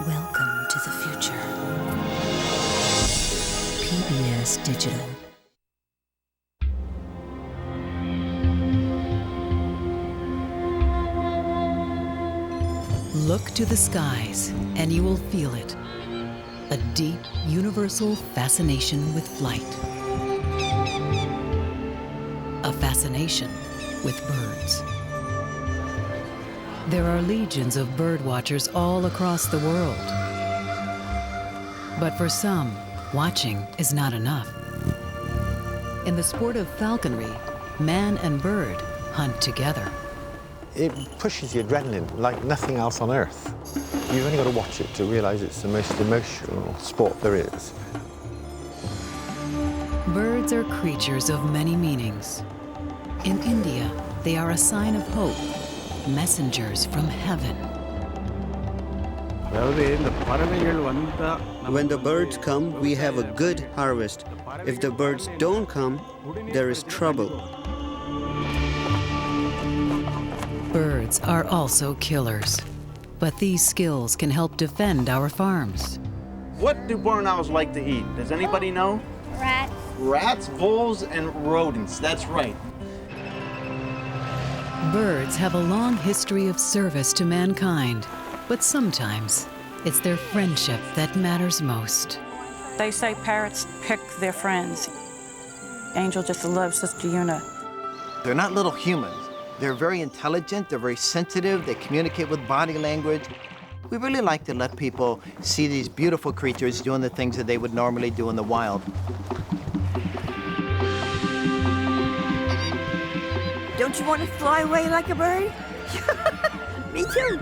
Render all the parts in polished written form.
Welcome to the future. PBS Digital. Look to the skies and you will feel it. A deep, universal fascination with flight. A fascination with birds. There are legions of bird watchers all across the world. But for some, watching is not enough. In the sport of falconry, man and bird hunt together. It pushes the adrenaline like nothing else on earth. You've only got to watch it to realize it's the most emotional sport there is. Birds are creatures of many meanings. In India, they are a sign of hope, messengers from heaven. When the birds come, we have a good harvest. If the birds don't come, there is trouble. Birds are also killers, but these skills can help defend our farms. What do barn owls like to eat? Does anybody know? Rats. Rats, voles, and rodents. That's right. Birds have a long history of service to mankind, but sometimes it's their friendship that matters most. They say parrots pick their friends. Angel just loves Sister Una. They're not little humans. They're very intelligent, they're very sensitive, they communicate with body language. We really like to let people see these beautiful creatures doing the things that they would normally do in the wild. Don't you want to fly away like a bird? Me too.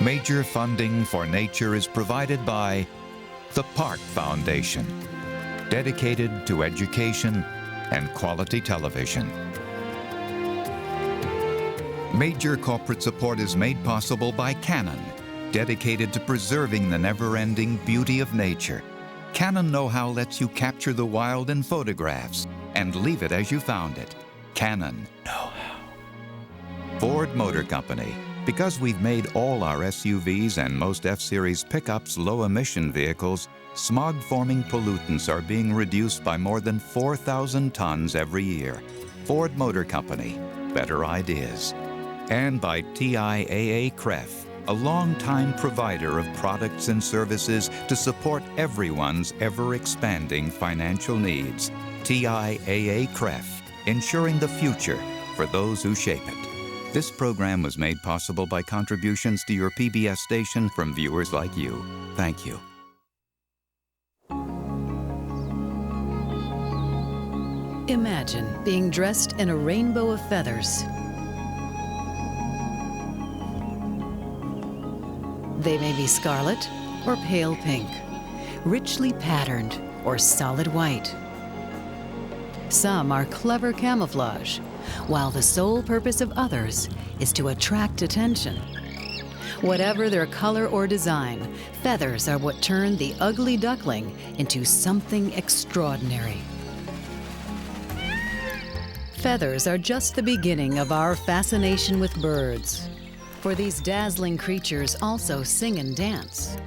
Major funding for nature is provided by the Park Foundation, dedicated to education and quality television. Major corporate support is made possible by Canon, dedicated to preserving the never-ending beauty of nature. Canon know-how lets you capture the wild in photographs and leave it as you found it. Canon know-how. Ford Motor Company. Because we've made all our SUVs and most F-Series pickups low-emission vehicles, smog-forming pollutants are being reduced by more than 4,000 tons every year. Ford Motor Company, better ideas. And by TIAA-CREF, a long-time provider of products and services to support everyone's ever-expanding financial needs. TIAA-CREF, ensuring the future for those who shape it. This program was made possible by contributions to your PBS station from viewers like you. Thank you. Imagine being dressed in a rainbow of feathers. They may be scarlet or pale pink, richly patterned or solid white. Some are clever camouflage, while the sole purpose of others is to attract attention. Whatever their color or design, feathers are what turn the ugly duckling into something extraordinary. Feathers are just the beginning of our fascination with birds, for these dazzling creatures also sing and dance.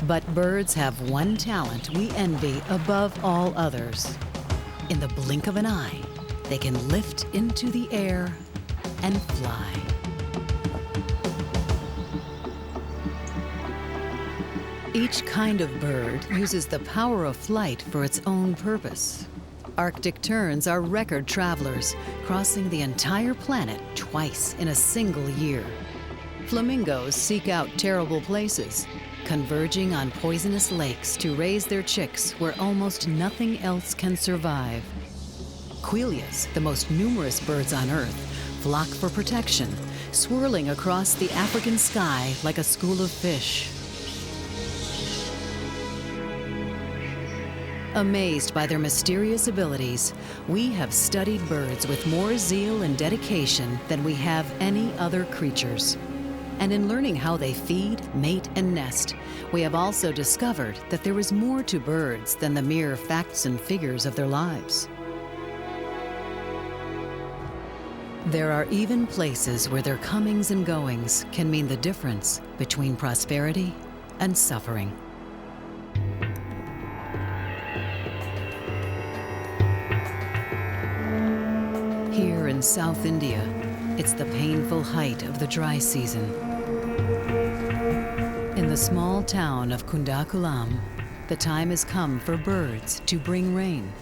But birds have one talent we envy above all others. In the blink of an eye, they can lift into the air and fly. Each kind of bird uses the power of flight for its own purpose. Arctic terns are record travelers, crossing the entire planet twice in a single year. Flamingos seek out terrible places, converging on poisonous lakes to raise their chicks where almost nothing else can survive. Loquelias, the most numerous birds on Earth, flock for protection, swirling across the African sky like a school of fish. Amazed by their mysterious abilities, we have studied birds with more zeal and dedication than we have any other creatures. And in learning how they feed, mate, and nest, we have also discovered that there is more to birds than the mere facts and figures of their lives. There are even places where their comings and goings can mean the difference between prosperity and suffering. Here in South India, it's the painful height of the dry season. In the small town of Kundakulam, the time has come for birds to bring rain.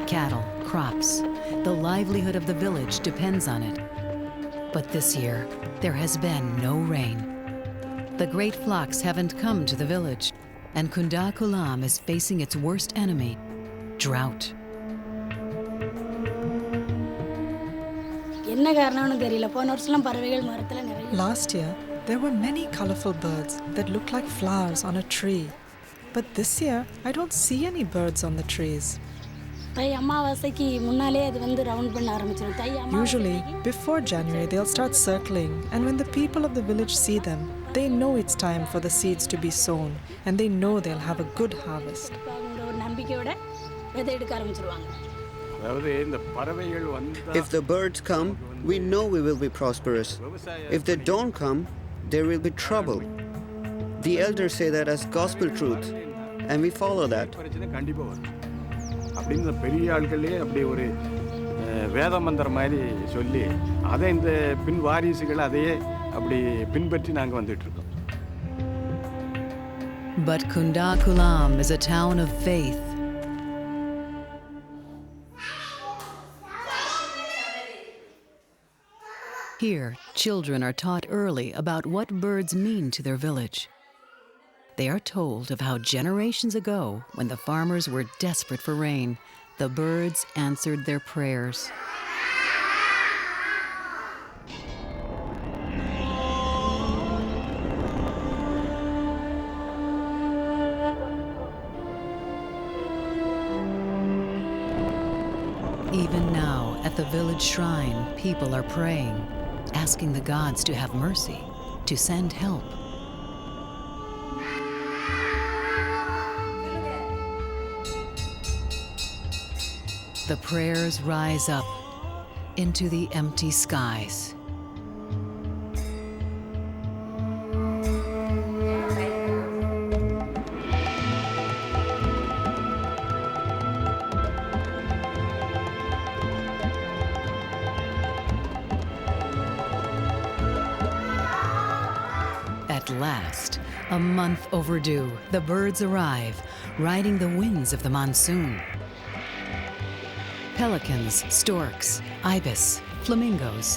Cattle, crops, the livelihood of the village depends on it. But this year, there has been no rain. The great flocks haven't come to the village, and Kundakulam is facing its worst enemy, drought. Last year, there were many colorful birds that looked like flowers on a tree. But this year, I don't see any birds on the trees. Usually, before January, they'll start circling, and when the people of the village see them, they know it's time for the seeds to be sown, and they know they'll have a good harvest. If the birds come, we know we will be prosperous. If they don't come, there will be trouble. The elders say that as gospel truth, and we follow that. அப்படின்னு பெரிய ஆட்களே அப்படி ஒரு வேத மந்திரம் மாதிரி சொல்லி அதை இந்த பின் வாரிசுகள் அதையே அப்படி பின்பற்றி நாங்கள் வந்துட்டு இருக்கோம். But Kundakulam is a town of faith. Here, children are taught early about what birds mean to their village. They are told of how generations ago, when the farmers were desperate for rain, the birds answered their prayers. Even now, at the village shrine, people are praying, asking the gods to have mercy, to send help. The prayers rise up into the empty skies. At last, a month overdue, the birds arrive, riding the winds of the monsoon. Pelicans, storks, ibis, flamingos.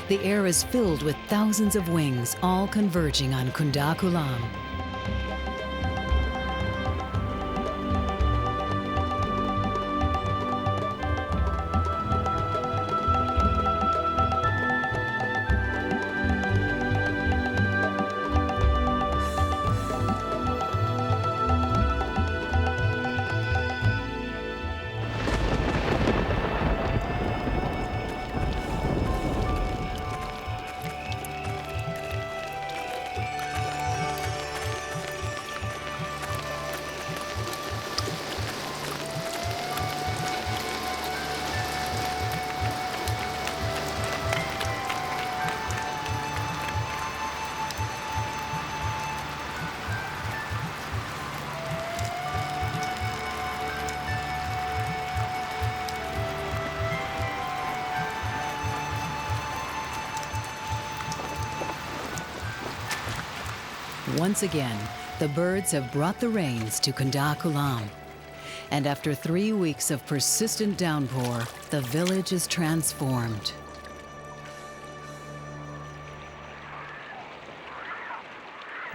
The air is filled with thousands of wings, all converging on Kundakulam. Once again, the birds have brought the rains to Kundakulam. And after 3 weeks of persistent downpour, the village is transformed.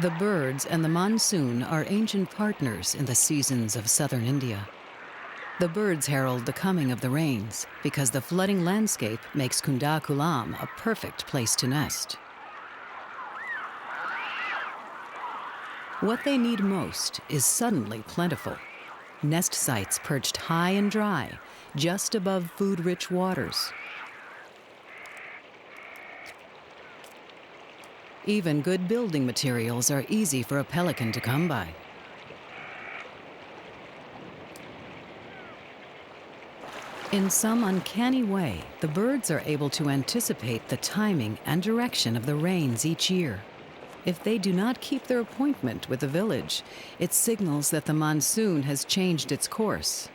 The birds and the monsoon are ancient partners in the seasons of southern India. The birds herald the coming of the rains because the flooding landscape makes Kunda Kulam a perfect place to nest. What they need most is suddenly plentiful. Nest sites perched high and dry, just above food-rich waters. Even good building materials are easy for a pelican to come by. In some uncanny way, the birds are able to anticipate the timing and direction of the rains each year. If they do not keep their appointment with the village, it signals that the monsoon has changed its course.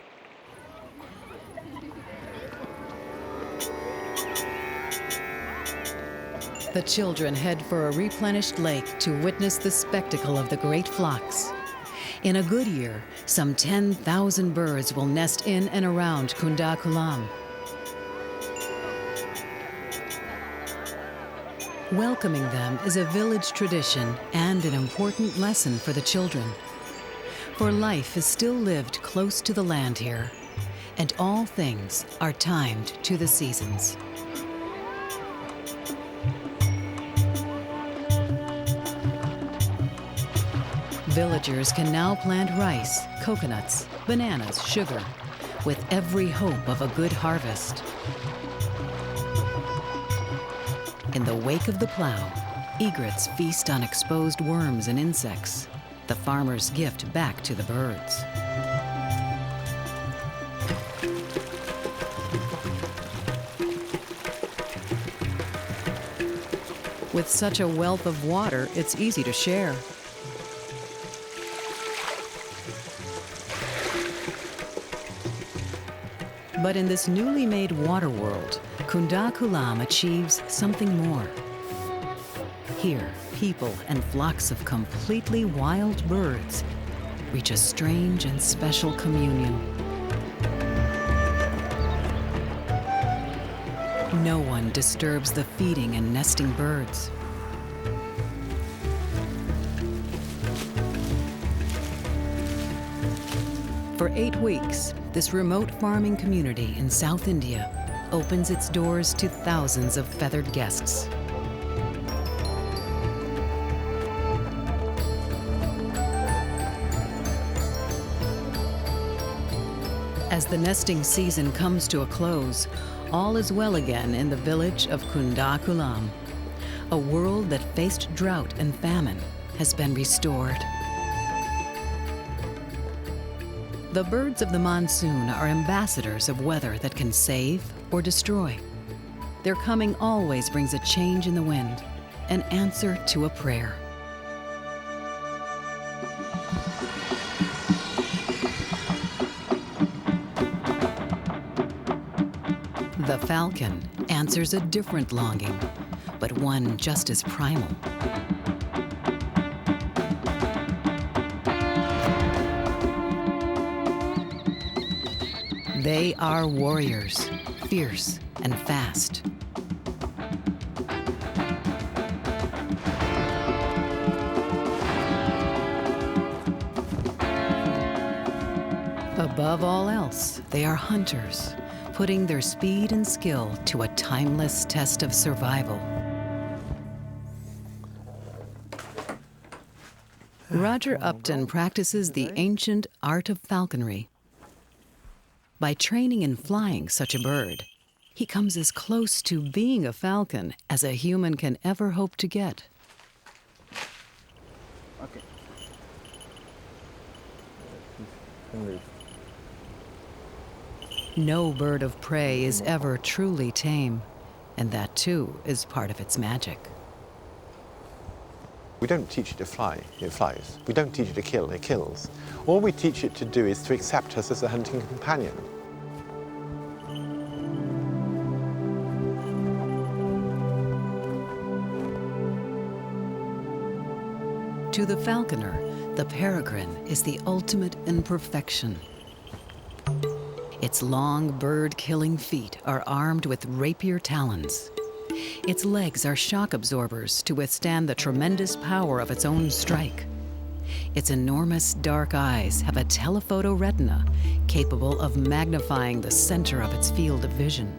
The children head for a replenished lake to witness the spectacle of the great flocks. In a good year, some 10,000 birds will nest in and around Kunda Kulam. Welcoming them is a village tradition and an important lesson for the children. For life is still lived close to the land here, and all things are timed to the seasons. Villagers can now plant rice, coconuts, bananas, sugar, with every hope of a good harvest. In the wake of the plow, egrets feast on exposed worms and insects, the farmer's gift back to the birds. With such a wealth of water, it's easy to share. But in this newly made water world, Kunda Kulam achieves something more. Here, people and flocks of completely wild birds reach a strange and special communion. No one disturbs the feeding and nesting birds. For 8 weeks, this remote farming community in South India opens its doors to thousands of feathered guests. As the nesting season comes to a close, all is well again in the village of Kunda Kulam. A world that faced drought and famine has been restored. The birds of the monsoon are ambassadors of weather that can save or destroy. Their coming always brings a change in the wind, an answer to a prayer. The falcon answers a different longing, but one just as primal. They are warriors, fierce and fast. Above all else, they are hunters, putting their speed and skill to a timeless test of survival. Roger Upton practices the ancient art of falconry. By training and flying such a bird, he comes as close to being a falcon as a human can ever hope to get. Okay. No bird of prey is ever truly tame, and that too is part of its magic. We don't teach it to fly, it flies. We don't teach it to kill, it kills. All we teach it to do is to accept us as a hunting companion. To the falconer, the peregrine is the ultimate in perfection. Its long bird-killing feet are armed with rapier talons. Its legs are shock absorbers to withstand the tremendous power of its own strike. Its enormous dark eyes have a telephoto retina capable of magnifying the center of its field of vision.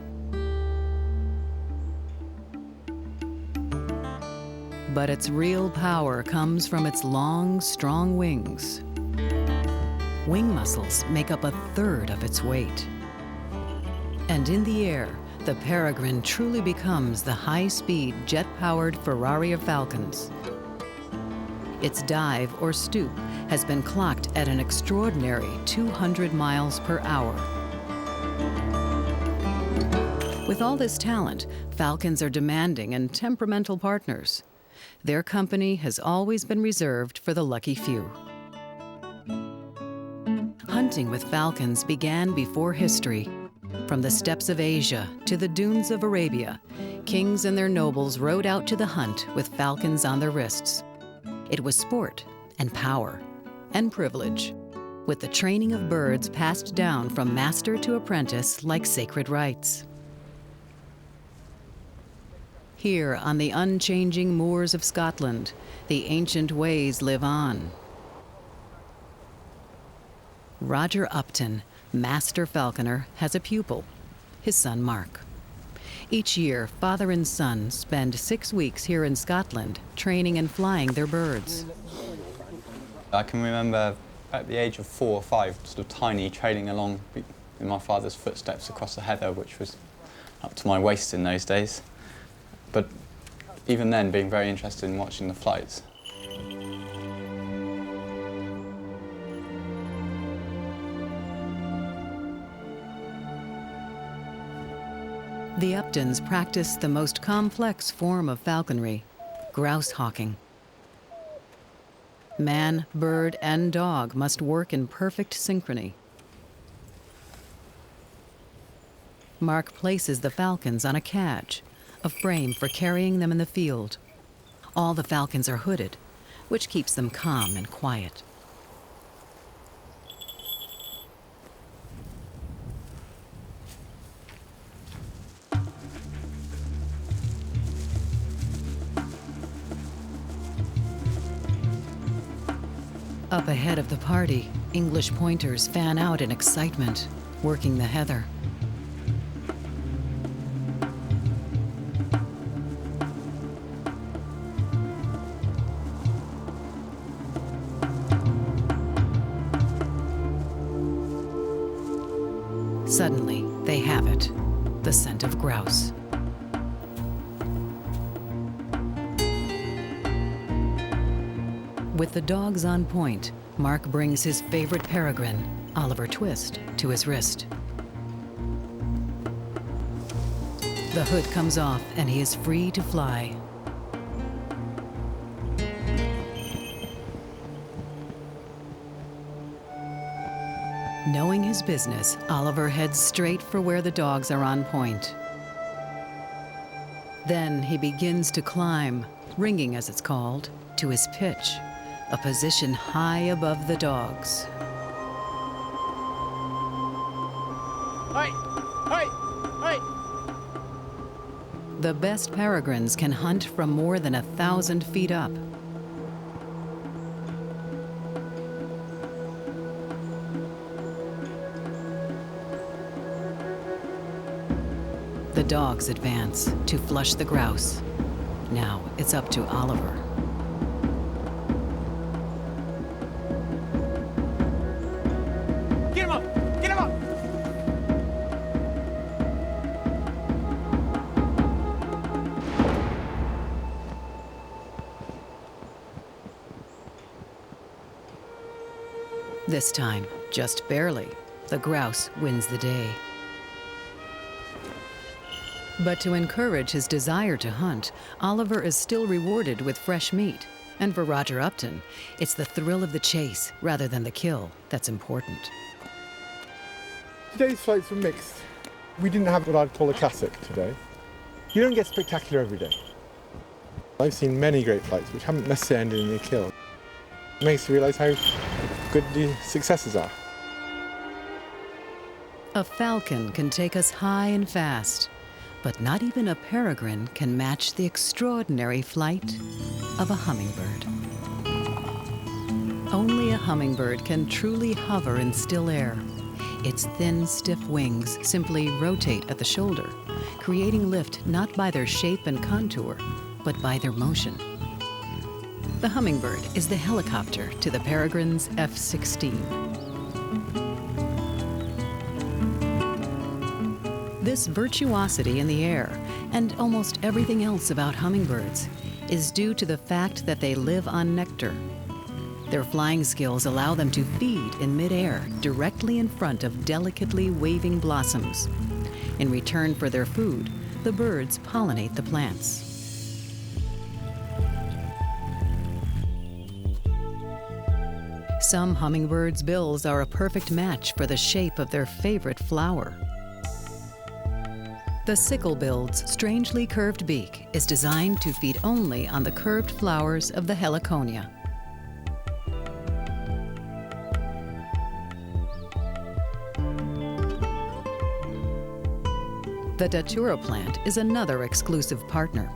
But its real power comes from its long, strong wings. Wing muscles make up 1/3 of its weight. And in the air, the peregrine truly becomes the high-speed, jet-powered Ferrari of falcons. Its dive or stoop has been clocked at an extraordinary 200 miles per hour. With all this talent, falcons are demanding and temperamental partners. Their company has always been reserved for the lucky few. Hunting with falcons began before history. From the steppes of Asia to the dunes of Arabia, kings and their nobles rode out to the hunt with falcons on their wrists. It was sport and power and privilege, with the training of birds passed down from master to apprentice like sacred rites. Here on the unchanging moors of Scotland, the ancient ways live on. Roger Upton, master falconer, has a pupil, his son Mark. Each year, father and son spend 6 weeks here in Scotland training and flying their birds. I can remember at the age of 4 or 5, sort of tiny, trailing along in my father's footsteps across the heather, which was up to my waist in those days. But even then, being very interested in watching the flights. The Uptons practice the most complex form of falconry, grouse hawking. Man, bird, and dog must work in perfect synchrony. Mark places the falcons on a cadge, a frame for carrying them in the field. All the falcons are hooded, which keeps them calm and quiet. Up ahead of the party, English pointers fan out in excitement, working the heather. Suddenly, they have it, the scent of grouse. With the dogs on point, Mark brings his favorite peregrine, Oliver Twist, to his wrist. The hood comes off and he is free to fly. Knowing his business, Oliver heads straight for where the dogs are on point. Then he begins to climb, ringing as it's called, to his pitch, a position high above the dogs. Hey! Hey! Hey! The best peregrines can hunt from more than 1,000 feet up. The dogs advance to flush the grouse. Now it's up to Oliver. Get him up! Get him up! This time, just barely, the grouse wins the day. But to encourage his desire to hunt, Oliver is still rewarded with fresh meat. And for Roger Upton, it's the thrill of the chase rather than the kill that's important. Today's flights were mixed. We didn't have what I'd call a classic today. You don't get spectacular every day. I've seen many great flights which haven't necessarily ended in a kill. It makes you realise how good the successes are. A falcon can take us high and fast, but not even a peregrine can match the extraordinary flight of a hummingbird. Only a hummingbird can truly hover in still air. Its thin, stiff wings simply rotate at the shoulder, creating lift not by their shape and contour, but by their motion. The hummingbird is the helicopter to the peregrine's F-16. This virtuosity in the air, and almost everything else about hummingbirds, is due to the fact that they live on nectar. Their flying skills allow them to feed in midair directly in front of delicately waving blossoms. In return for their food, the birds pollinate the plants. Some hummingbirds' bills are a perfect match for the shape of their favorite flower. The sickle-bill's strangely curved beak is designed to feed only on the curved flowers of the heliconia. The datura plant is another exclusive partner.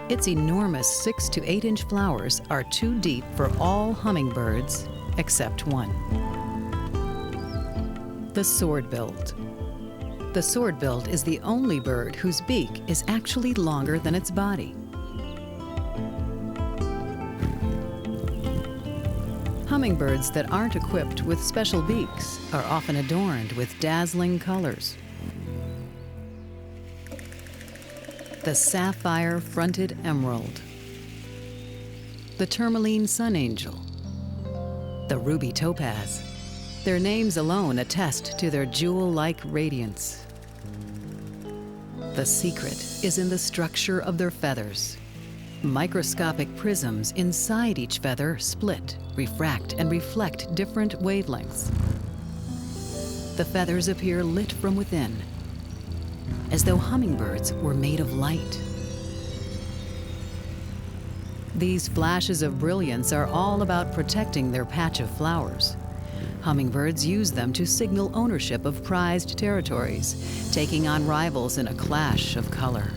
Its enormous 6 to 8 inch flowers are too deep for all hummingbirds except one. The sword-billed. The sword-billed is the only bird whose beak is actually longer than its body. Hummingbirds that aren't equipped with special beaks are often adorned with dazzling colors. The sapphire-fronted emerald, the tourmaline sun angel, the ruby topaz. Their names alone attest to their jewel-like radiance. The secret is in the structure of their feathers. Microscopic prisms inside each feather split, refract, and reflect different wavelengths. The feathers appear lit from within, as though hummingbirds were made of light. These flashes of brilliance are all about protecting their patch of flowers. Hummingbirds use them to signal ownership of prized territories, taking on rivals in a clash of color.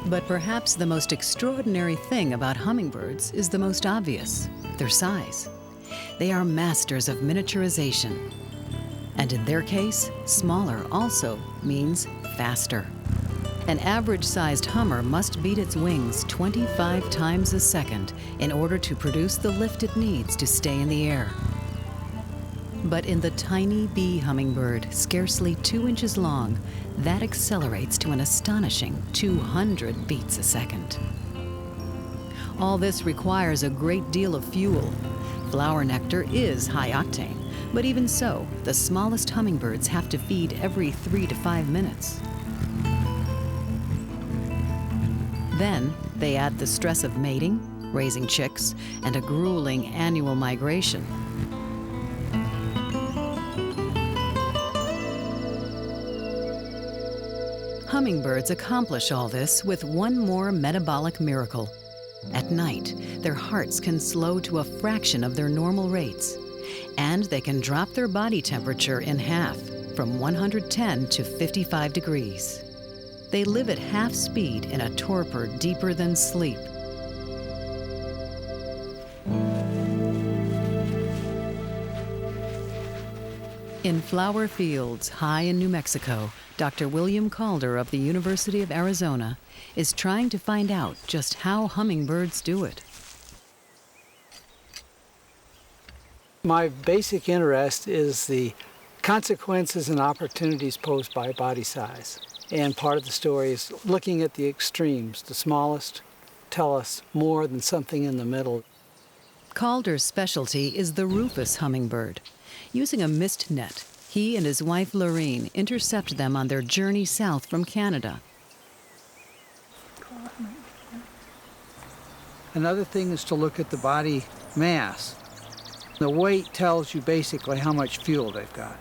But perhaps the most extraordinary thing about hummingbirds is the most obvious: their size. They are masters of miniaturization. And in their case, smaller also means faster. An average-sized hummer must beat its wings 25 times a second in order to produce the lift it needs to stay in the air. But in the tiny bee hummingbird, scarcely 2 inches long, that accelerates to an astonishing 200 beats a second. All this requires a great deal of fuel. Flower nectar is high octane, but even so, the smallest hummingbirds have to feed every 3 to 5 minutes. Then they add the stress of mating, raising chicks, and a grueling annual migration. Hummingbirds accomplish all this with one more metabolic miracle. At night, their hearts can slow to a fraction of their normal rates, and they can drop their body temperature in half, from 110 to 55 degrees. They live at half speed in a torpor deeper than sleep. In flower fields high in New Mexico, Dr. William Calder of the University of Arizona is trying to find out just how hummingbirds do it. My basic interest is the consequences and opportunities posed by body size. And part of the story is looking at the extremes. The smallest tell us more than something in the middle. Calder's specialty is the rufous hummingbird. Using a mist net, he and his wife Lorene intercept them on their journey south from Canada. Another thing is to look at the body mass. The weight tells you basically how much fuel they've got.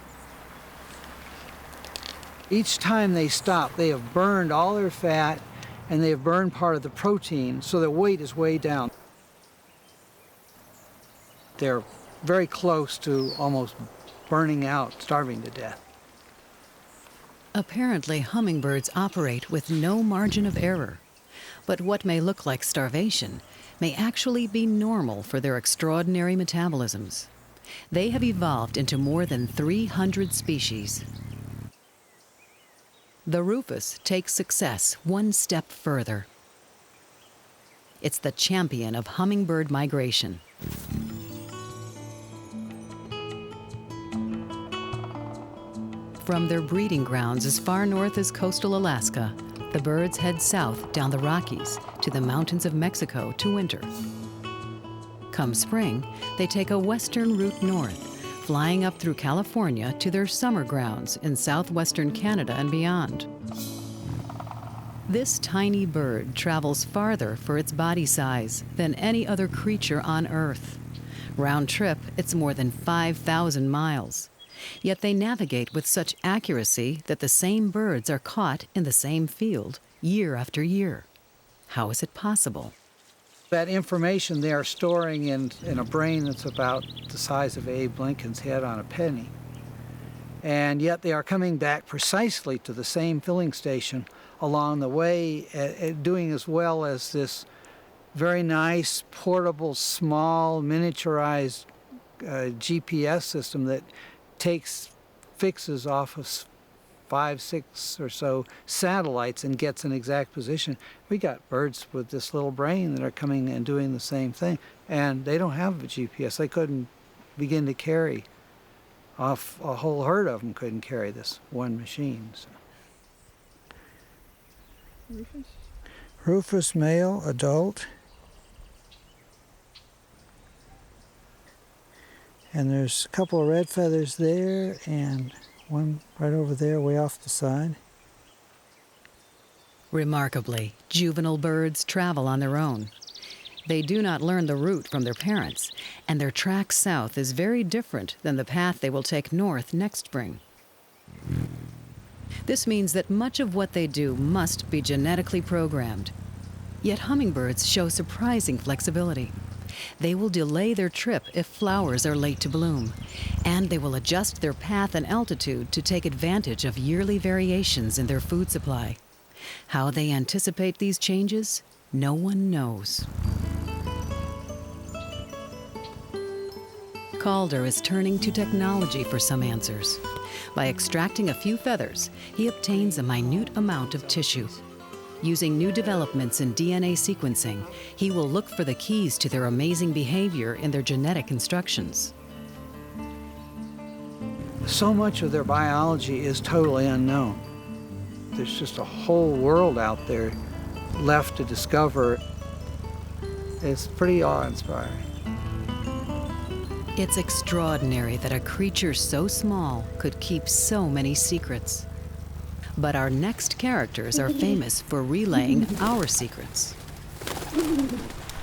Each time they stop, they have burned all their fat and they have burned part of the protein, so their weight is way down. They're very close to almost burning out, starving to death. Apparently, hummingbirds operate with no margin of error. But what may look like starvation may actually be normal for their extraordinary metabolisms. They have evolved into more than 300 species. The rufous takes success one step further. It's the champion of hummingbird migration. From their breeding grounds as far north as coastal Alaska, the birds head south down the Rockies to the mountains of Mexico to winter. Come spring, they take a western route north, flying up through California to their summer grounds in southwestern Canada and beyond. This tiny bird travels farther for its body size than any other creature on Earth. Round trip, it's more than 5,000 miles. Yet they navigate with such accuracy that the same birds are caught in the same field year after year. How is it possible? That information they are storing in a brain that's about the size of Abe Lincoln's head on a penny. And yet they are coming back precisely to the same filling station along the way, doing as well as this very nice, portable, small, miniaturized GPS system that takes fixes off of 5, 6 or so satellites and gets an exact position. We got birds with this little brain that are coming and doing the same thing, and they don't have a GPS. They couldn't begin to carry off, a whole herd of them couldn't carry this one machine. So. Rufous male, adult. And there's a couple of red feathers there and one right over there way off the side. Remarkably, juvenile birds travel on their own. They do not learn the route from their parents, and their track south is very different than the path they will take north next spring. This means that much of what they do must be genetically programmed. Yet hummingbirds show surprising flexibility. They will delay their trip if flowers are late to bloom, and they will adjust their path and altitude to take advantage of yearly variations in their food supply. How they anticipate these changes, no one knows. Calder is turning to technology for some answers. By extracting a few feathers, he obtains a minute amount of tissue. Using new developments in DNA sequencing, he will look for the keys to their amazing behavior in their genetic instructions. So much of their biology is totally unknown. There's just a whole world out there left to discover. It's pretty awe-inspiring. It's extraordinary that a creature so small could keep so many secrets. But our next characters are famous for relaying our secrets.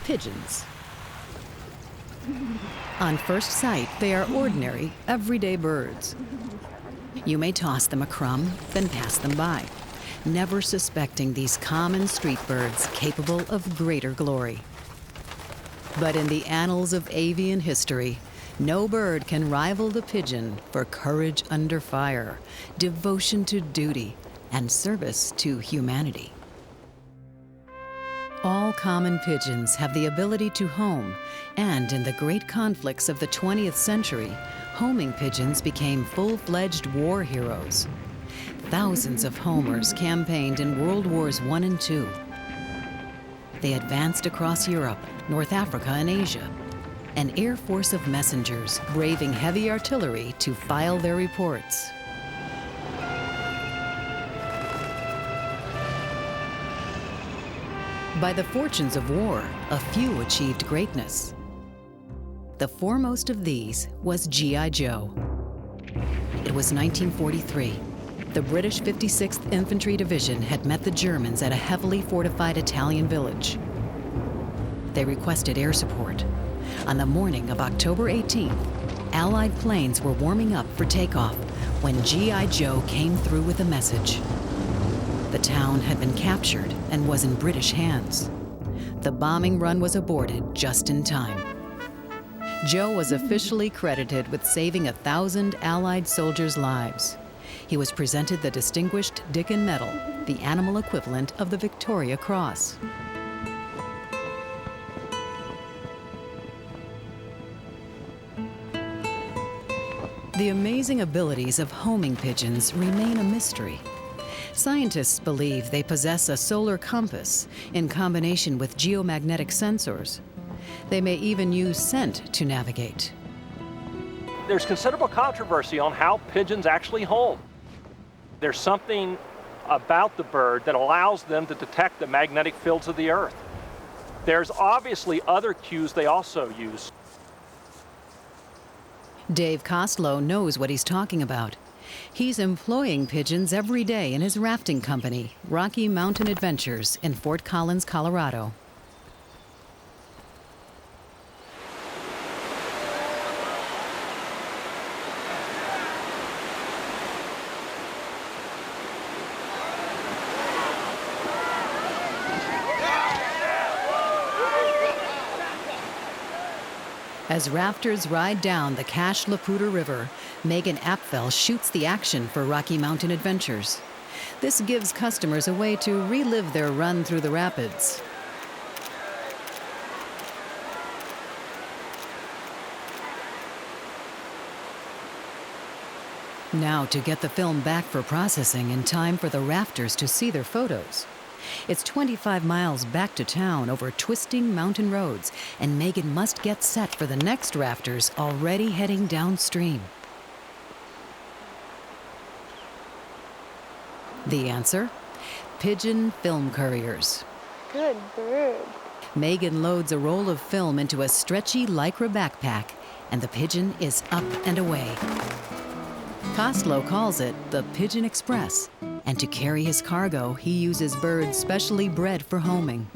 Pigeons. On first sight, they are ordinary, everyday birds. You may toss them a crumb, then pass them by, never suspecting these common street birds capable of greater glory. But in the annals of avian history, no bird can rival the pigeon for courage under fire, devotion to duty, and service to humanity. All common pigeons have the ability to home, and in the great conflicts of the 20th century, homing pigeons became full-fledged war heroes. Thousands of homers campaigned in World Wars I and II. They advanced across Europe, North Africa, and Asia, an air force of messengers braving heavy artillery to file their reports. By the fortunes of war, a few achieved greatness. The foremost of these was G.I. Joe. It was 1943. The British 56th Infantry Division had met the Germans at a heavily fortified Italian village. They requested air support. On the morning of October 18th, Allied planes were warming up for takeoff when G.I. Joe came through with a message. The town had been captured and was in British hands. The bombing run was aborted just in time. Joe was officially credited with saving 1,000 Allied soldiers' lives. He was presented the Distinguished Dickin Medal, the animal equivalent of the Victoria Cross. The amazing abilities of homing pigeons remain a mystery. Scientists believe they possess a solar compass in combination with geomagnetic sensors. They may even use scent to navigate. There's considerable controversy on how pigeons actually home. There's something about the bird that allows them to detect the magnetic fields of the earth. There's obviously other cues they also use. Dave Kostlow knows what he's talking about. He's employing pigeons every day in his rafting company, Rocky Mountain Adventures, in Fort Collins, Colorado. As rafters ride down the Cache La Poudre River, Megan Apfel shoots the action for Rocky Mountain Adventures. This gives customers a way to relive their run through the rapids. Now to get the film back for processing in time for the rafters to see their photos. It's 25 miles back to town over twisting mountain roads, and Megan must get set for the next rafters already heading downstream. The answer? Pigeon film couriers. Good bird. Megan loads a roll of film into a stretchy Lycra backpack, and the pigeon is up and away. Kostlow calls it the Pigeon Express, and to carry his cargo, he uses birds specially bred for homing.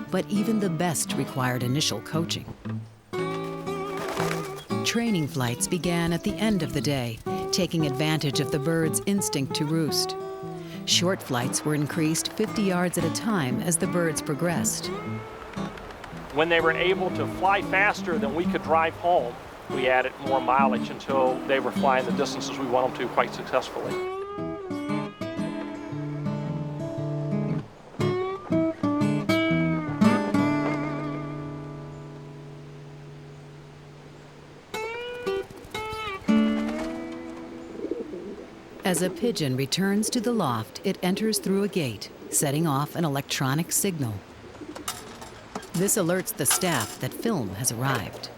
But even the best required initial coaching. Training flights began at the end of the day, taking advantage of the bird's instinct to roost. Short flights were increased 50 yards at a time as the birds progressed. When they were able to fly faster than we could drive home, we added more mileage until they were flying the distances we want them to quite successfully. As a pigeon returns to the loft, it enters through a gate, setting off an electronic signal. This alerts the staff that film has arrived.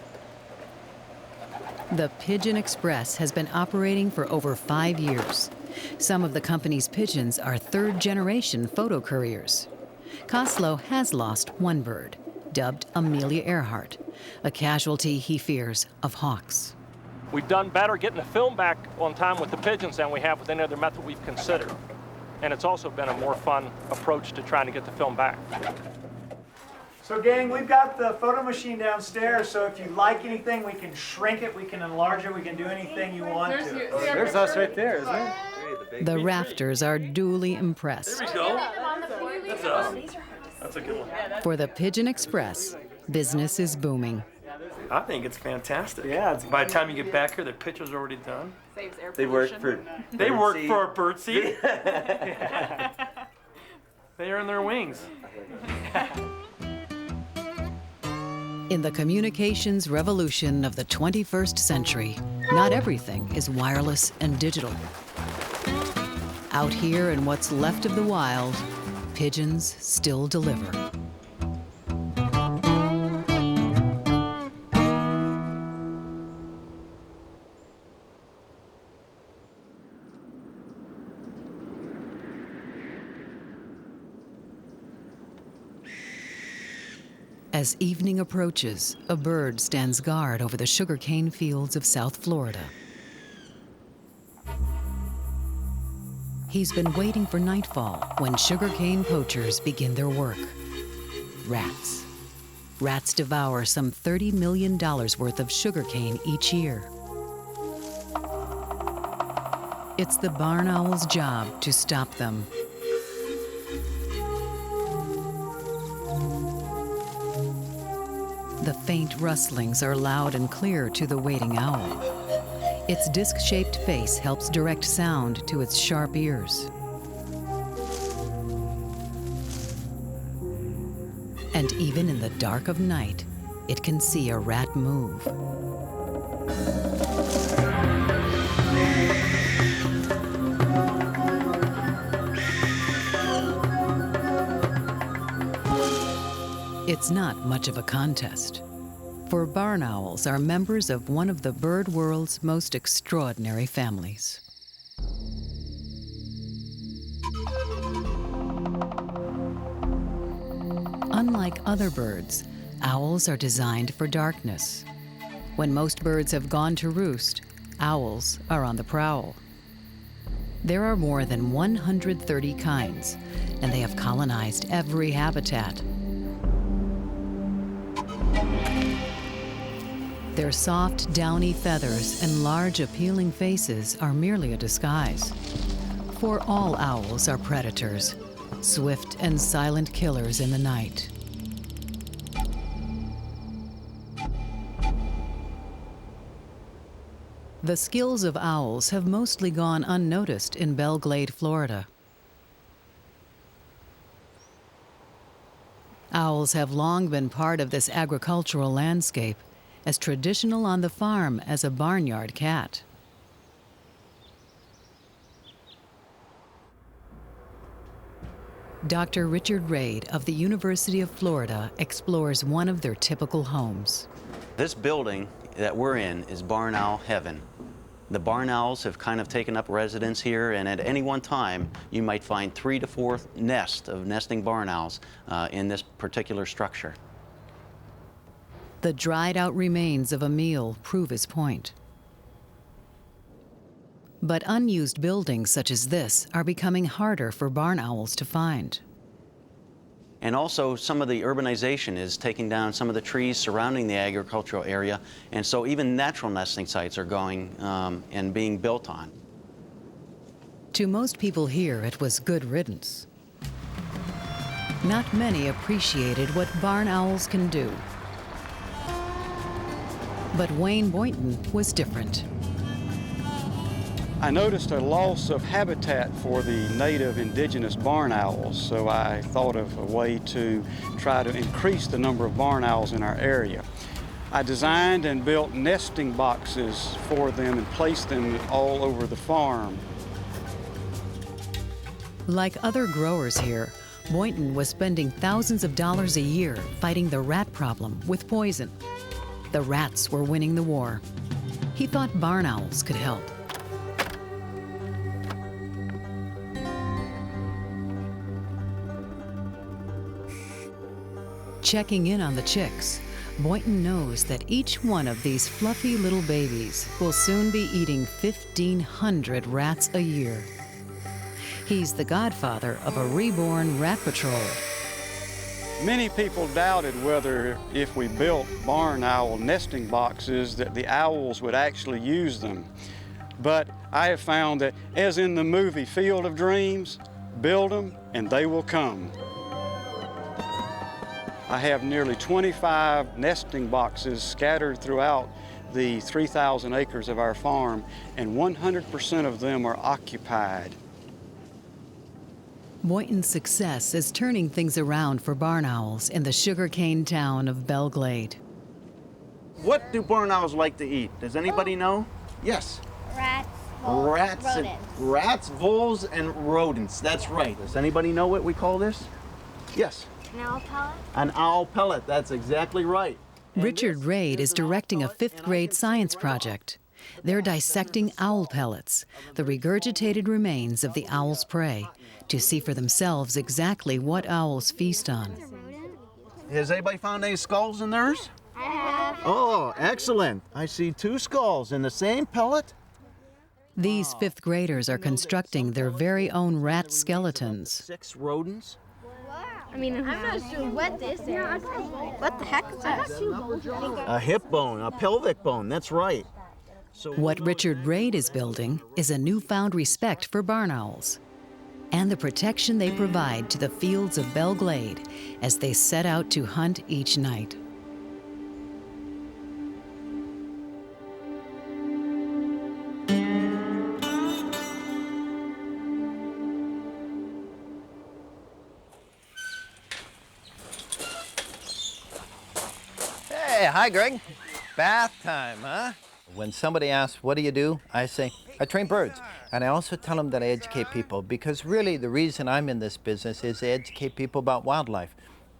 The Pigeon Express has been operating for over 5 years. Some of the company's pigeons are third-generation photo couriers. Kostlow has lost one bird, dubbed Amelia Earhart, a casualty, he fears, of hawks. We've done better getting the film back on time with the pigeons than we have with any other method we've considered. And it's also been a more fun approach to trying to get the film back. So gang, we've got the photo machine downstairs, so if you like anything, we can shrink it, we can enlarge it, we can do anything you want to. There's us right there, isn't it? The rafters are duly impressed. There we go. That's us. That's a good one. For the Pigeon Express, business is booming. I think it's fantastic. Yeah. By the time you get back here, the picture's already done. Saves air They work for. They work for a birdseed. They earn their wings. In the communications revolution of the 21st century, not everything is wireless and digital. Out here in what's left of the wild, pigeons still deliver. As evening approaches, a bird stands guard over the sugarcane fields of South Florida. He's been waiting for nightfall when sugarcane poachers begin their work. Rats. Rats devour some $30 million worth of sugarcane each year. It's the barn owl's job to stop them. The faint rustlings are loud and clear to the waiting owl. Its disc-shaped face helps direct sound to its sharp ears. And even in the dark of night, it can see a rat move. It's not much of a contest, for barn owls are members of one of the bird world's most extraordinary families. Unlike other birds, owls are designed for darkness. When most birds have gone to roost, owls are on the prowl. There are more than 130 kinds, and they have colonized every habitat. Their soft, downy feathers and large, appealing faces are merely a disguise. For all owls are predators, swift and silent killers in the night. The skills of owls have mostly gone unnoticed in Belle Glade, Florida. Owls have long been part of this agricultural landscape, as traditional on the farm as a barnyard cat. Dr. Richard Raid of the University of Florida explores one of their typical homes. This building that we're in is barn owl heaven. The barn owls have kind of taken up residence here, and at any one time, you might find 3 to 4 nests of nesting barn owls in this particular structure. The dried-out remains of a meal prove his point. But unused buildings such as this are becoming harder for barn owls to find. And also, some of the urbanization is taking down some of the trees surrounding the agricultural area, and so even natural nesting sites are going and being built on. To most people here, it was good riddance. Not many appreciated what barn owls can do. But Wayne Boynton was different. I noticed a loss of habitat for the native indigenous barn owls, so I thought of a way to try to increase the number of barn owls in our area. I designed and built nesting boxes for them and placed them all over the farm. Like other growers here, Boynton was spending thousands of dollars a year fighting the rat problem with poison. The rats were winning the war. He thought barn owls could help. Checking in on the chicks, Boynton knows that each one of these fluffy little babies will soon be eating 1,500 rats a year. He's the godfather of a reborn rat patrol. Many people doubted whether if we built barn owl nesting boxes that the owls would actually use them. But I have found that, as in the movie Field of Dreams, build them and they will come. I have nearly 25 nesting boxes scattered throughout the 3,000 acres of our farm, and 100% of them are occupied. Boynton's success is turning things around for barn owls in the sugarcane town of Belle Glade. What do barn owls like to eat? Does anybody know? Yes. Rats, voles, rodents. Rats, voles, and rodents. That's right. Does anybody know what we call this? Yes. An owl pellet? An owl pellet. That's exactly right. Richard Raid is directing a 5th grade science project. They're dissecting owl pellets, the regurgitated remains of the owl's prey, to see for themselves exactly what owls feast on. Has anybody found any skulls in theirs? I have. Oh, excellent. I see 2 skulls in the same pellet. These 5th graders are constructing their very own rat skeletons. 6 rodents. I mean, I'm not sure what this is. What the heck is that? A hip bone, a pelvic bone. That's right. What Richard Raid is building is a newfound respect for barn owls and the protection they provide to the fields of Belle Glade as they set out to hunt each night. hi, Greg. Bath time, huh? When somebody asks, what do? I say, I train birds. And I also tell them that I educate people, because really the reason I'm in this business is to educate people about wildlife.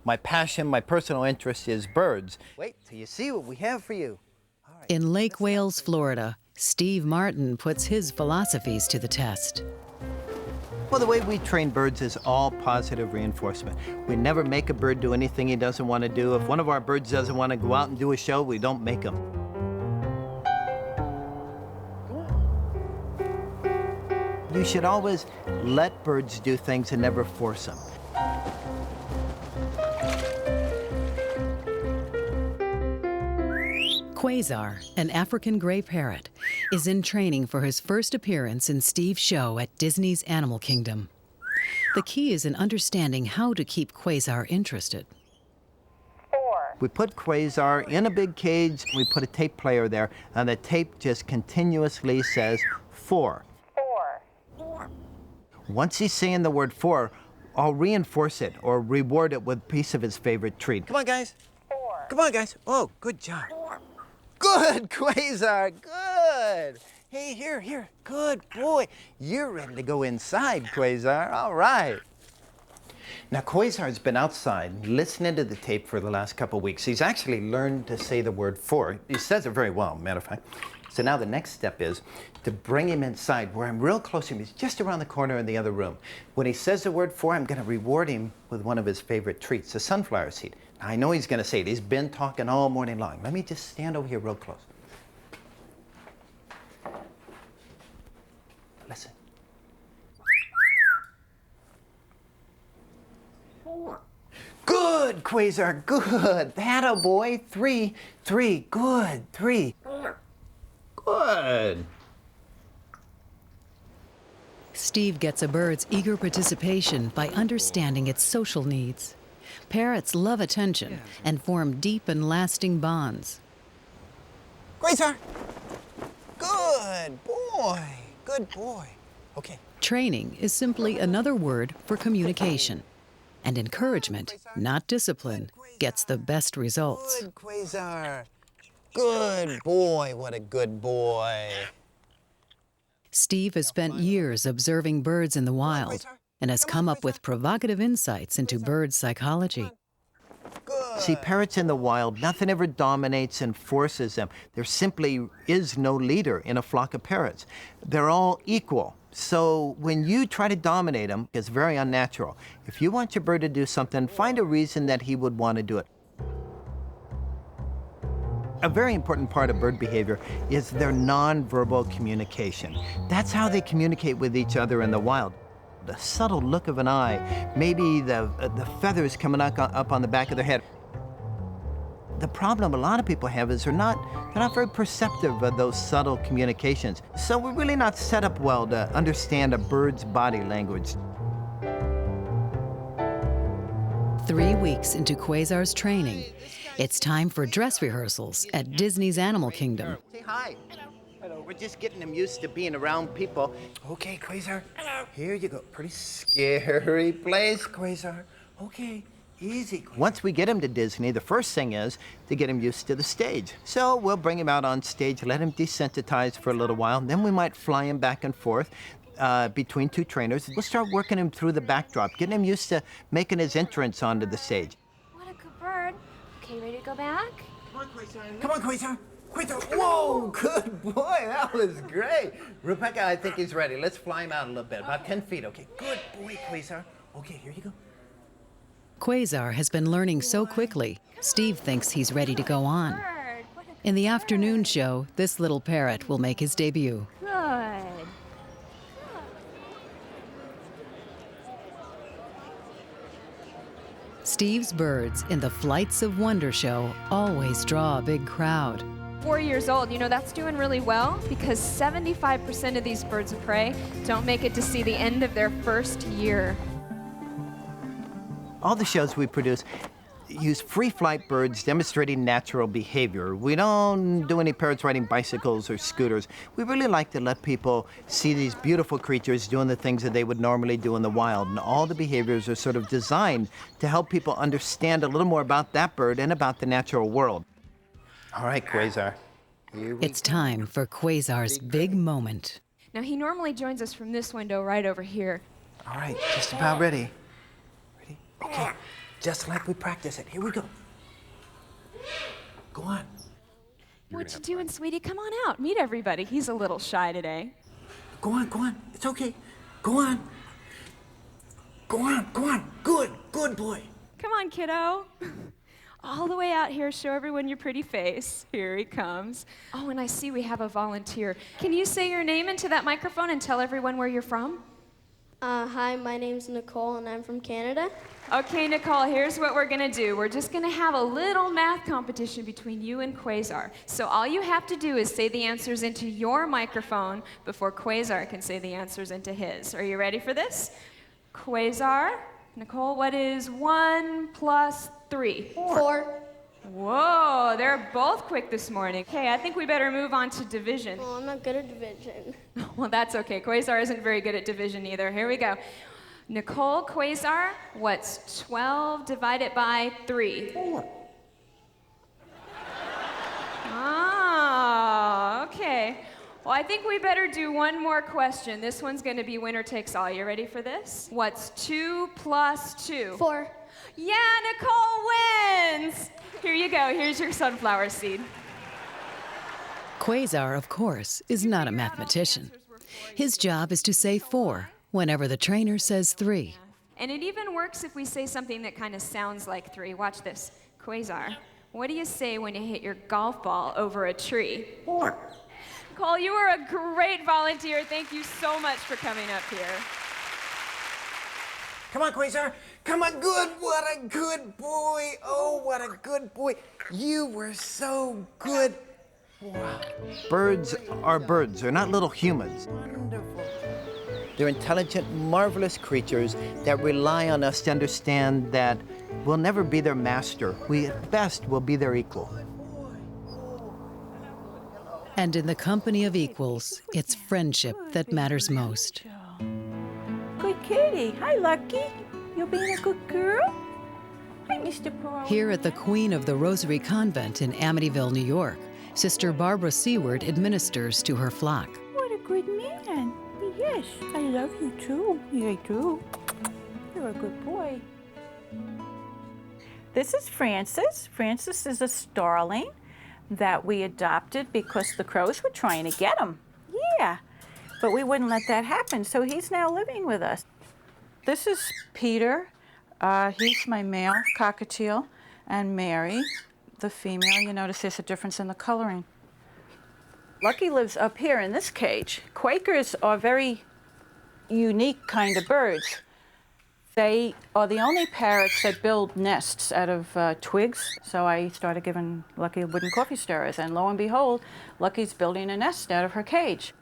My passion, my personal interest is birds. Wait till you see what we have for you. In Lake Wales, Florida, Steve Martin puts his philosophies to the test. Well, the way we train birds is all positive reinforcement. We never make a bird do anything he doesn't want to do. If one of our birds doesn't want to go out and do a show, we don't make him. You should always let birds do things and never force them. Quasar, an African gray parrot, is in training for his first appearance in Steve's show at Disney's Animal Kingdom. The key is in understanding how to keep Quasar interested. We put Quasar in a big cage, we put a tape player there, and the tape just continuously says 4. Once he's saying the word 4, I'll reinforce it or reward it with a piece of his favorite treat. Come on, guys. 4. Come on, guys. Oh, good job. 4. Good, Quasar, good. Hey, here, good boy. You're ready to go inside, Quasar, all right. Now, Quasar's been outside listening to the tape for the last couple of weeks. He's actually learned to say the word 4. He says it very well, matter of fact. So now the next step is to bring him inside where I'm real close to him. He's just around the corner in the other room. When he says the word 4, I'm gonna reward him with one of his favorite treats, the sunflower seed. Now, I know he's gonna say it. He's been talking all morning long. Let me just stand over here real close. Listen. 4. Good, Quasar, good. That-a boy. 3, good, 3. Good. Steve gets a bird's eager participation by understanding its social needs. Parrots love attention and form deep and lasting bonds. Quasar. Good boy. Good boy. Okay. Training is simply another word for communication. And encouragement, not discipline, gets the best results. Good, Quasar. Good boy. What a good boy. Steve has spent years observing birds in the wild and has come up with provocative insights into bird psychology. See, parrots in the wild, nothing ever dominates and forces them. There simply is no leader in a flock of parrots. They're all equal. So when you try to dominate them, it's very unnatural. If you want your bird to do something, find a reason that he would want to do it. A very important part of bird behavior is their nonverbal communication. That's how they communicate with each other in the wild. The subtle look of an eye, maybe the feathers coming up on the back of their head. The problem a lot of people have is they're not very perceptive of those subtle communications. So we're really not set up well to understand a bird's body language. 3 weeks into Quasar's training, it's time for dress rehearsals at Disney's Animal Kingdom. Say hi. Hello. We're just getting them used to being around people. Okay, Quasar. Hello. Here you go. Pretty scary place, Quasar. Okay, easy. Once we get him to Disney, the first thing is to get him used to the stage. So we'll bring him out on stage, let him desensitize for a little while, and then we might fly him back and forth between 2 trainers. We'll start working him through the backdrop, getting him used to making his entrance onto the stage. What a good bird. Okay, ready to go back? Come on, Quasar. Come on, Quasar. Quasar. Whoa, good boy. That was great. Rebecca, I think he's ready. Let's fly him out a little bit, about 10 feet. Okay, good boy, Quasar. Okay, here you go. Quasar has been learning so quickly, Steve thinks he's ready to go on. In the afternoon show, this little parrot will make his debut. Good. Steve's birds in the Flights of Wonder show always draw a big crowd. 4 years old, that's doing really well because 75% of these birds of prey don't make it to see the end of their first year. All the shows we produce use free flight birds demonstrating natural behavior. We don't do any parrots riding bicycles or scooters. We really like to let people see these beautiful creatures doing the things that they would normally do in the wild. And all the behaviors are sort of designed to help people understand a little more about that bird and about the natural world. All right, Quasar. It's time for Quasar's big moment. Now, he normally joins us from this window right over here. All right, just about ready. Ready? Okay, just like we practice it. Here we go. Go on. What you doing, sweetie? Come on out. Meet everybody. He's a little shy today. Go on, go on. It's okay. Go on. Go on, go on. Good, good boy. Come on, kiddo. All the way out here, show everyone your pretty face. Here he comes. Oh, and I see we have a volunteer. Can you say your name into that microphone and tell everyone where you're from? Hi, my name's Nicole, and I'm from Canada. Okay, Nicole, here's what we're gonna do. We're just gonna have a little math competition between you and Quasar. So all you have to do is say the answers into your microphone before Quasar can say the answers into his. Are you ready for this? Quasar, Nicole, what is 1 plus 3? 4. Whoa, they're both quick this morning. Okay, I think we better move on to division. Oh, I'm not good at division. Well, that's okay. Quasar isn't very good at division either. Here we go. Nicole, Quasar, what's 12 divided by 3? 4. Ah, okay. Well, I think we better do one more question. This one's going to be winner takes all. You ready for this? What's 2 plus 2? 4. Yeah, Nicole wins! Here you go. Here's your sunflower seed. Quasar, of course, is not a mathematician. His job is to say 4 whenever the trainer says 3. And it even works if we say something that kind of sounds like 3. Watch this. Quasar, what do you say when you hit your golf ball over a tree? 4. Cole, you are a great volunteer. Thank you so much for coming up here. Come on, Quasar. Come on, good. What a good boy. Oh, what a good boy. You were so good. Wow. Birds are birds. They're not little humans. Wonderful. They're intelligent, marvelous creatures that rely on us to understand that we'll never be their master. We, at best, will be their equal. And in the company of equals, it's friendship that matters most. Good kitty. Hi, Lucky. You being a good girl? Hi, Mr. Perot. Here at the Queen of the Rosary Convent in Amityville, New York, Sister Barbara Seward administers to her flock. What a good man. Yes, I love you too. Yeah, I do. You're a good boy. This is Francis. Francis is a starling that we adopted because the crows were trying to get him. Yeah, but we wouldn't let that happen, so he's now living with us. This is Peter. He's my male cockatiel, and Mary, the female. You notice there's a difference in the coloring. Lucky lives up here in this cage. Quakers are very unique kind of birds. They are the only parrots that build nests out of twigs, so I started giving Lucky wooden coffee stirrers, and lo and behold, Lucky's building a nest out of her cage.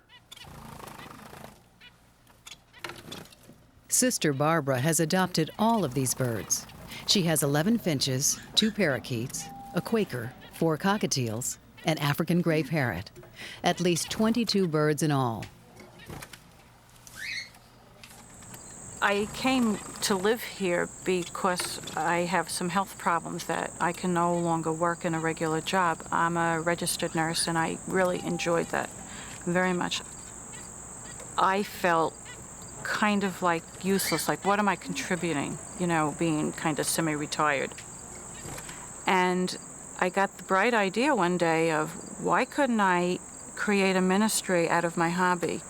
Sister Barbara has adopted all of these birds. She has 11 finches, 2 parakeets, a Quaker, 4 cockatiels, an African gray parrot, at least 22 birds in all. I came to live here because I have some health problems that I can no longer work in a regular job. I'm a registered nurse, and I really enjoyed that very much. I felt kind of like useless, like what am I contributing, you know, being kind of semi-retired. And I got the bright idea one day of why couldn't I create a ministry out of my hobby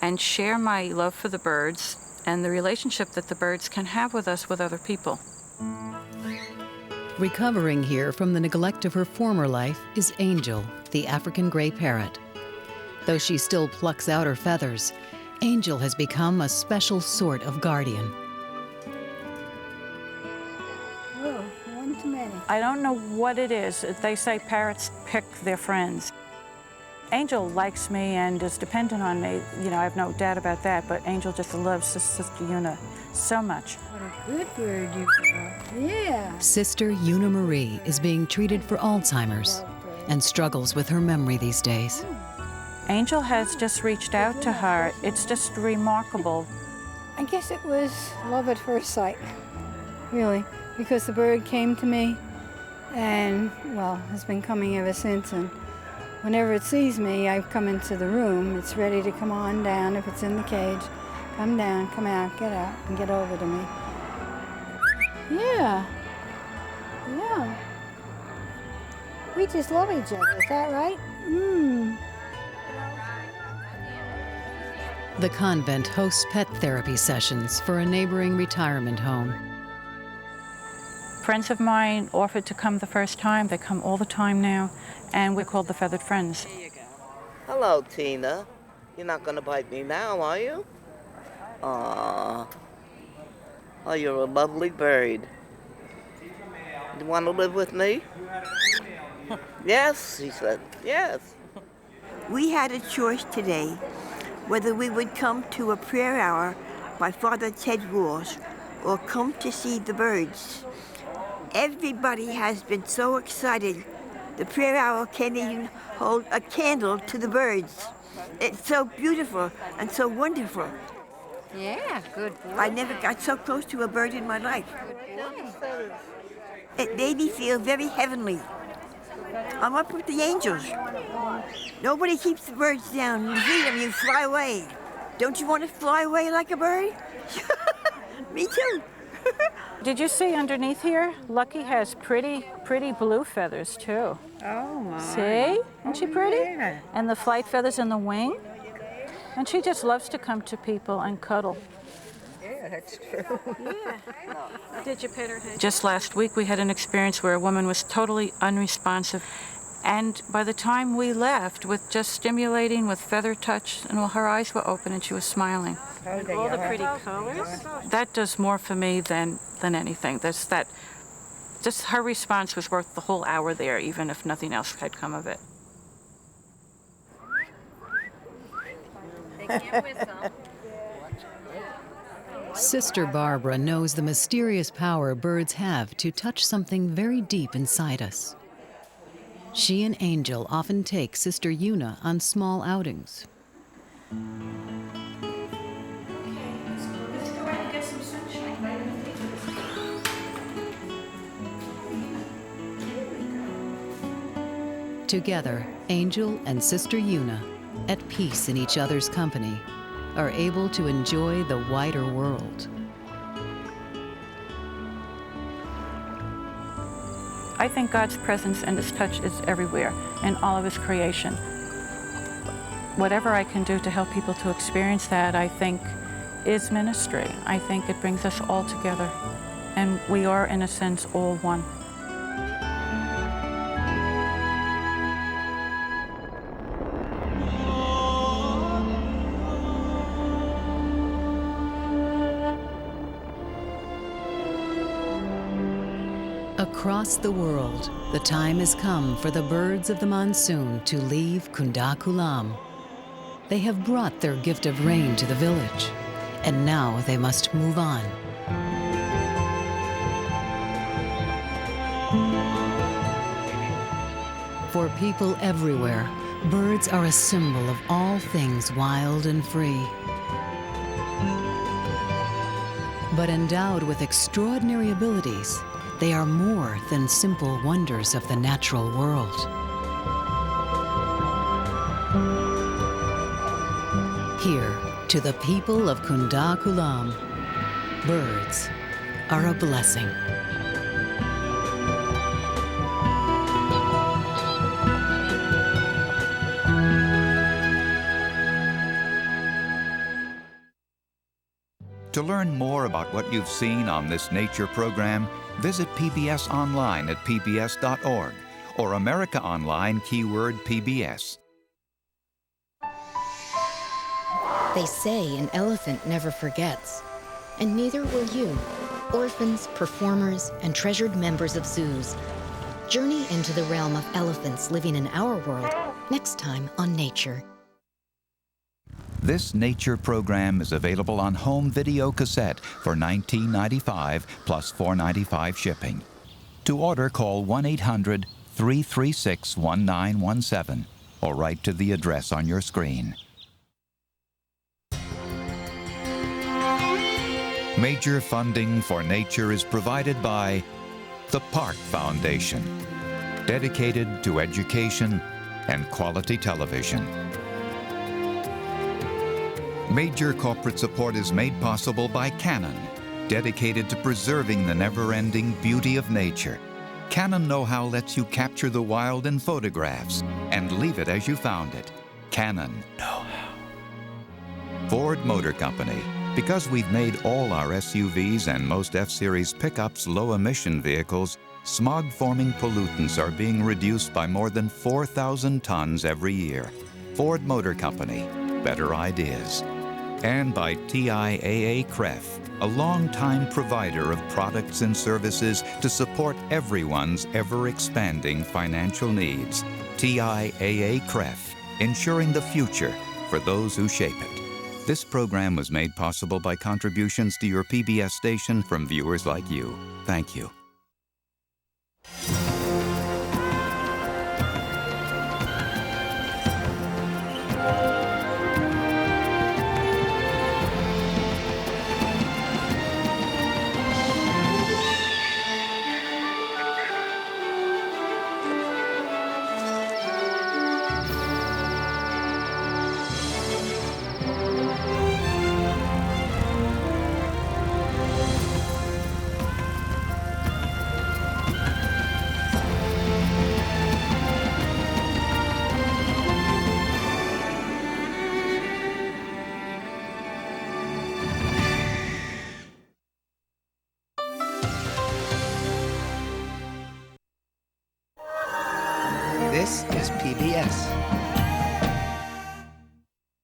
and share my love for the birds and the relationship that the birds can have with us with other people. Recovering here from the neglect of her former life is Angel, the African gray parrot. Though she still plucks out her feathers, Angel has become a special sort of guardian. Whoa, one too many. I don't know what it is. They say parrots pick their friends. Angel likes me and is dependent on me. You know, I have no doubt about that, but Angel just loves Sister Una so much. What a good bird you are. Yeah. Sister Una Marie is being treated for Alzheimer's and struggles with her memory these days. Angel has just reached out to her. It's just remarkable. I guess it was love at first sight, really, because the bird came to me and, well, has been coming ever since. And whenever it sees me, I come into the room. It's ready to come on down. If it's in the cage, come down, come out, and get over to me. Yeah. Yeah. We just love each other. Is that right? The convent hosts pet therapy sessions for a neighboring retirement home. Friends of mine offered to come the first time. They come all the time now, and we're called the Feathered Friends. Hello, Tina. You're not gonna bite me now, are you? Aww. Oh, you're a lovely bird. You want to live with me? Yes, he said. Yes. We had a choice today whether we would come to a prayer hour by Father Ted Walsh or come to see the birds. Everybody has been so excited. The prayer hour can't even hold a candle to the birds. It's so beautiful and so wonderful. Yeah, good boy. I never got so close to a bird in my life. It made me feel very heavenly. I'm up with the angels. Nobody keeps the birds down. You see them, you fly away. Don't you want to fly away like a bird? Me too. Did you see underneath here? Lucky has pretty blue feathers too. Oh my. See? Isn't she pretty? Yeah. And the flight feathers in the wing. And she just loves to come to people and cuddle. Yeah, that's true. Yeah. Did you pet her head? Just last week we had an experience where a woman was totally unresponsive. And by the time we left, with just stimulating, with feather touch, and well, her eyes were open and she was smiling. And all the pretty colors. That does more for me than anything. Just her response was worth the whole hour there, even if nothing else had come of it. They can't whistle. Sister Barbara knows the mysterious power birds have to touch something very deep inside us. She and Angel often take Sister Una on small outings. Together, Angel and Sister Una, at peace in each other's company, are able to enjoy the wider world. I think God's presence and His touch is everywhere in all of His creation. Whatever I can do to help people to experience that, I think, is ministry. I think it brings us all together, and we are, in a sense, all one. Across the world, the time has come for the birds of the monsoon to leave Kunda Kulam. They have brought their gift of rain to the village, and now they must move on. For people everywhere, birds are a symbol of all things wild and free. But endowed with extraordinary abilities, they are more than simple wonders of the natural world. Here, to the people of Kunda Kulam, birds are a blessing. To learn more about what you've seen on this nature program, visit PBS online at pbs.org or America Online keyword PBS. They say an elephant never forgets, and neither will you. Orphans, performers, and treasured members of zoos. Journey into the realm of elephants living in our world next time on Nature. This nature program is available on home video cassette for $19.95 plus $4.95 shipping. To order, call 1-800-336-1917 or write to the address on your screen. Major funding for nature is provided by the Park Foundation, dedicated to education and quality television. Major corporate support is made possible by Canon, dedicated to preserving the never-ending beauty of nature. Canon know-how lets you capture the wild in photographs and leave it as you found it. Canon know-how. Ford Motor Company. Because we've made all our SUVs and most F-Series pickups low-emission vehicles, smog-forming pollutants are being reduced by more than 4,000 tons every year. Ford Motor Company. Better ideas. And by TIAA-CREF, a long-time provider of products and services to support everyone's ever-expanding financial needs. TIAA-CREF, ensuring the future for those who shape it. This program was made possible by contributions to your PBS station from viewers like you. Thank you. This is PBS.